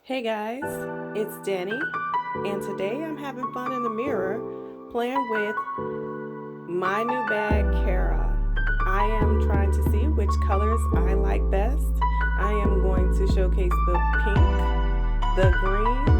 Hey guys, it's Danny, and today I'm having fun in the mirror playing with my new bag, Kara. I am trying to see which colors I like best. I am going to showcase the pink, the green,